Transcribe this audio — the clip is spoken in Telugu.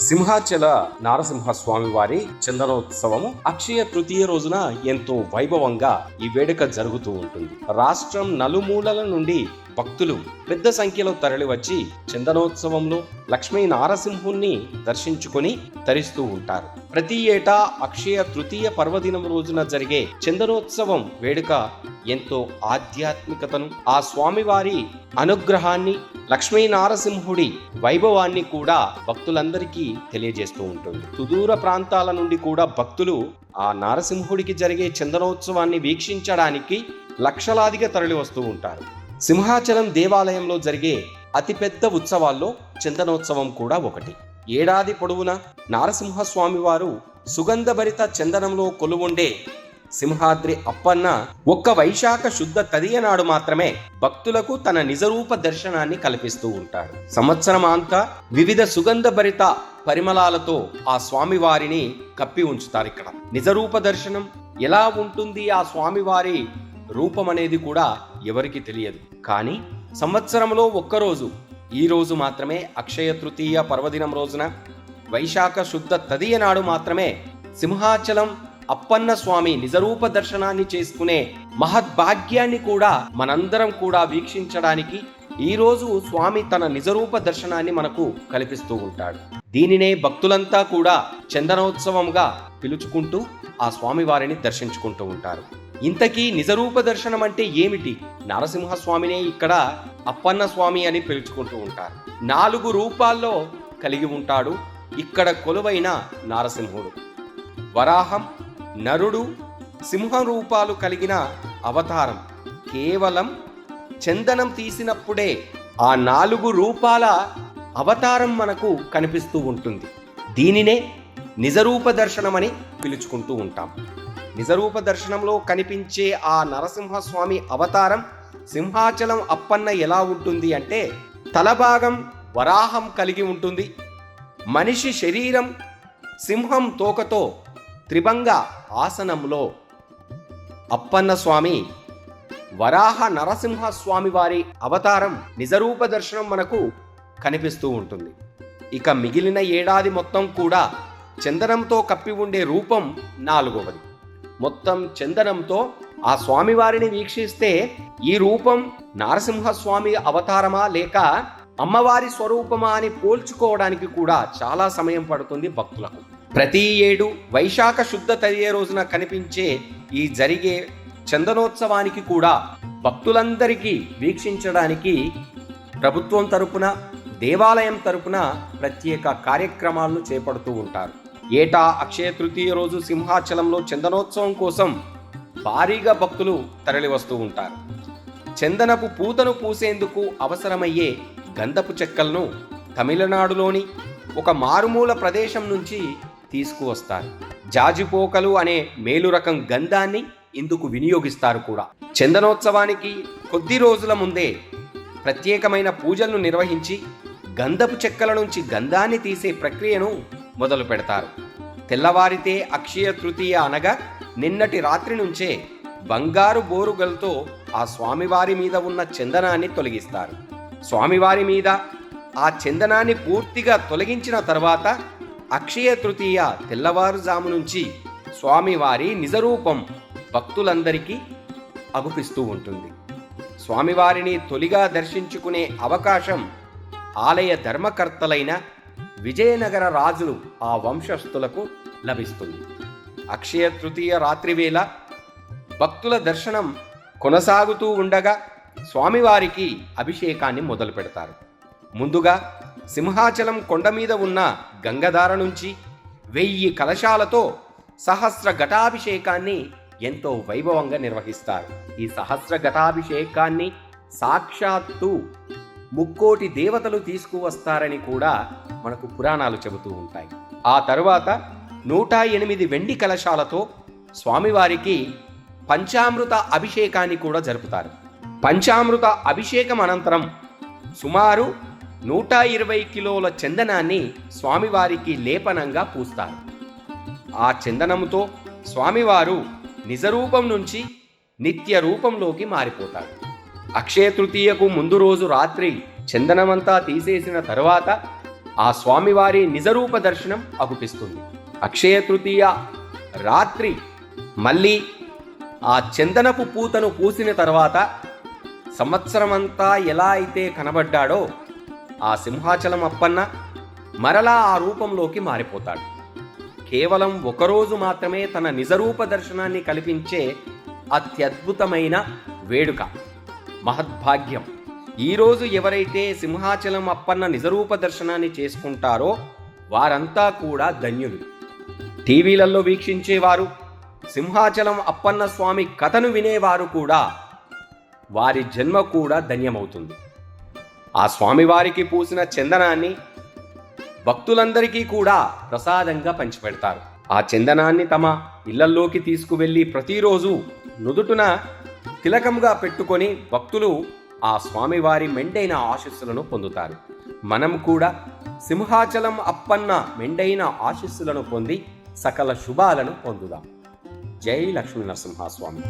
సింహాచల నారసింహస్వామి వారి చందనోత్సవము అక్షయ తృతీయ రోజున ఎంతో వైభవంగా ఈ వేడుక జరుగుతూ ఉంటుంది. రాష్ట్రం నలుమూలల నుండి భక్తులు పెద్ద సంఖ్యలో తరలివచ్చి చందనోత్సవంలో లక్ష్మీ నారసింహుణ్ణి దర్శించుకొని తరిస్తూ ఉంటారు. ప్రతి ఏటా అక్షయ తృతీయ పర్వదినం రోజున జరిగే చందనోత్సవం వేడుక ఎంతో ఆధ్యాత్మికతను, ఆ స్వామివారి అనుగ్రహాన్ని, లక్ష్మీ నారసింహుడి వైభవాన్ని కూడా భక్తులందరికీ తెలియజేస్తూ ఉంటుంది. సుదూర ప్రాంతాల నుండి కూడా భక్తులు ఆ నారసింహుడికి జరిగే చందనోత్సవాన్ని వీక్షించడానికి లక్షలాదిగా తరలి వస్తూ ఉంటారు. సింహాచలం దేవాలయంలో జరిగే అతిపెద్ద ఉత్సవాల్లో చందనోత్సవం కూడా ఒకటి. ఏడాది పొడవునా నారసింహస్వామి వారు సుగంధభరిత చందనంలో కొలువుండే సింహాద్రి అప్పన్న ఒక్క వైశాఖ శుద్ధ తదియ నాడు మాత్రమే భక్తులకు తన నిజరూప దర్శనాన్ని కల్పిస్తూ ఉంటాడు. సంవత్సరం అంతా వివిధ సుగంధభరిత పరిమళాలతో ఆ స్వామివారిని కప్పి ఉంచుతారు. ఇక్కడ నిజరూప దర్శనం ఎలా ఉంటుంది, ఆ స్వామివారి రూపం అనేది కూడా ఎవరికి తెలియదు. కానీ సంవత్సరంలో ఒక్కరోజు, ఈ రోజు మాత్రమే అక్షయ తృతీయ పర్వదినం రోజున వైశాఖ శుద్ధ తదియ నాడు మాత్రమే సింహాచలం అప్పన్న స్వామి నిజరూప దర్శనాన్ని చేసుకునే మహద్భాగ్యాన్ని కూడా మనందరం కూడా వీక్షించడానికి ఈ రోజు స్వామి తన నిజరూప దర్శనాన్ని మనకు కల్పిస్తూ ఉంటాడు. దీనినే భక్తులంతా కూడా చందనోత్సవంగా పిలుచుకుంటూ ఆ స్వామి వారిని దర్శించుకుంటూ ఉంటారు. ఇంతకీ నిజరూప దర్శనం అంటే ఏమిటి? నరసింహస్వామినే ఇక్కడ అప్పన్న స్వామి అని పిలుచుకుంటూ ఉంటారు. 4 రూపాల్లో కలిగి ఉంటాడు ఇక్కడ కొలువైన నారసింహుడు. వరాహం, నరుడు, సింహం రూపాలు కలిగిన అవతారం. కేవలం చందనం తీసినప్పుడే ఆ 4 రూపాల అవతారం మనకు కనిపిస్తూ ఉంటుంది. దీనినే నిజరూప దర్శనమని పిలుచుకుంటూ ఉంటాం. నిజరూప దర్శనంలో కనిపించే ఆ నరసింహస్వామి అవతారం సింహాచలం అప్పన్న ఎలా ఉంటుంది అంటే, తలభాగం వరాహం కలిగి ఉంటుంది. మనిషి శరీరం సింహం తోకతో త్రిభంగ ఆసనంలో అప్పన్న స్వామి వరాహ నరసింహస్వామి వారి అవతారం నిజరూప దర్శనం మనకు కనిపిస్తూ ఉంటుంది. ఇక మిగిలిన ఏడాది మొత్తం కూడా చందనంతో కప్పి ఉండే రూపం 4వది. మొత్తం చందనంతో ఆ స్వామివారిని వీక్షిస్తే ఈ రూపం నరసింహస్వామి అవతారమా లేక అమ్మవారి స్వరూపమా అని పోల్చుకోవడానికి కూడా చాలా సమయం పడుతుంది భక్తులకు. ప్రతి ఏడు వైశాఖ శుద్ధ తదియ రోజున కనిపించే ఈ జరిగే చందనోత్సవానికి కూడా భక్తులందరికీ వీక్షించడానికి ప్రభుత్వం తరపున, దేవాలయం తరపున ప్రత్యేక కార్యక్రమాలను చేపడుతూ ఉంటారు. ఏటా అక్షయ తృతీయ రోజు సింహాచలంలో చందనోత్సవం కోసం భారీగా భక్తులు తరలి వస్తూ ఉంటారు. చందనపు పూతను పూసేందుకు అవసరమయ్యే గంధపు చెక్కలను తమిళనాడులోని ఒక మారుమూల ప్రదేశం నుంచి తీసుకువస్తారు. జాజిపోకలు అనే మేలు రకం గంధాన్ని ఇందుకు వినియోగిస్తారు కూడా. చందనోత్సవానికి కొద్ది రోజుల ముందే ప్రత్యేకమైన పూజలను నిర్వహించి గంధపు చెక్కల నుంచి గంధాన్ని తీసే ప్రక్రియను మొదలు పెడతారు. తెల్లవారితే అక్షయ తృతీయ అనగా నిన్నటి రాత్రి నుంచే బంగారు బోరుగలతో ఆ స్వామివారి మీద ఉన్న చందనాన్ని తొలగిస్తారు. స్వామివారి మీద ఆ చందనాన్ని పూర్తిగా తొలగించిన తర్వాత అక్షయ తృతీయ తెల్లవారుజాము నుంచి స్వామివారి నిజరూపం భక్తులందరికీ అగుపిస్తూ ఉంటుంది. స్వామివారిని తొలిగా దర్శించుకునే అవకాశం ఆలయ ధర్మకర్తలైన విజయనగర రాజులు ఆ వంశస్థులకు లభిస్తుంది. అక్షయ తృతీయ రాత్రివేళ భక్తుల దర్శనం కొనసాగుతూ ఉండగా స్వామివారికి అభిషేకాన్ని మొదలు పెడతారు. ముందుగా సింహాచలం కొండ మీద ఉన్న గంగధార నుంచి 1000 కలశాలతో సహస్ర ఘటాభిషేకాన్ని ఎంతో వైభవంగా నిర్వహిస్తారు. ఈ సహస్ర ఘటాభిషేకాన్ని సాక్షాత్తు 3,000,000 దేవతలు తీసుకువస్తారని కూడా మనకు పురాణాలు చెబుతూ ఉంటాయి. ఆ తరువాత 108 వెండి కలశాలతో స్వామివారికి పంచామృత అభిషేకాన్ని కూడా జరుపుతారు. పంచామృత అభిషేకం అనంతరం సుమారు 120 కిలోల చందనాన్ని స్వామివారికి లేపనంగా పూస్తారు. ఆ చందనంతో స్వామివారు నిజరూపం నుంచి నిత్య రూపంలోకి మారిపోతారు. అక్షయ తృతీయకు ముందు రోజు రాత్రి చందనమంతా తీసేసిన తరువాత ఆ స్వామివారి నిజరూప దర్శనం అగుపిస్తుంది. అక్షయ తృతీయ రాత్రి మళ్ళీ ఆ చందనపు పూతను పూసిన తర్వాత సంవత్సరమంతా ఎలా అయితే కనబడ్డాడో ఆ సింహాచలం అప్పన్న మరలా ఆ రూపంలోకి మారిపోతాడు. కేవలం ఒకరోజు మాత్రమే తన నిజరూప దర్శనాన్ని కల్పించే అత్యద్భుతమైన వేడుక, మహద్భాగ్యం. ఈరోజు ఎవరైతే సింహాచలం అప్పన్న నిజరూప దర్శనాన్ని చేసుకుంటారో వారంతా కూడా ధన్యులు. టీవీలలో వీక్షించేవారు, సింహాచలం అప్పన్న స్వామి కథను వినేవారు కూడా వారి జన్మ కూడా ధన్యమవుతుంది. ఆ స్వామివారికి పూసిన చందనాన్ని భక్తులందరికీ కూడా ప్రసాదంగా పంచిపెడతారు. ఆ చందనాన్ని తమ ఇళ్లల్లోకి తీసుకువెళ్ళి ప్రతిరోజు నుదుటున తిలకంగా పెట్టుకొని భక్తులు ఆ స్వామివారి మెండైన ఆశీస్సులను పొందుతారు. మనం కూడా సింహాచలం అప్పన్న మెండైన ఆశీస్సులను పొంది సకల శుభాలను పొందుదాం. జై లక్ష్మీ నరసింహస్వామి.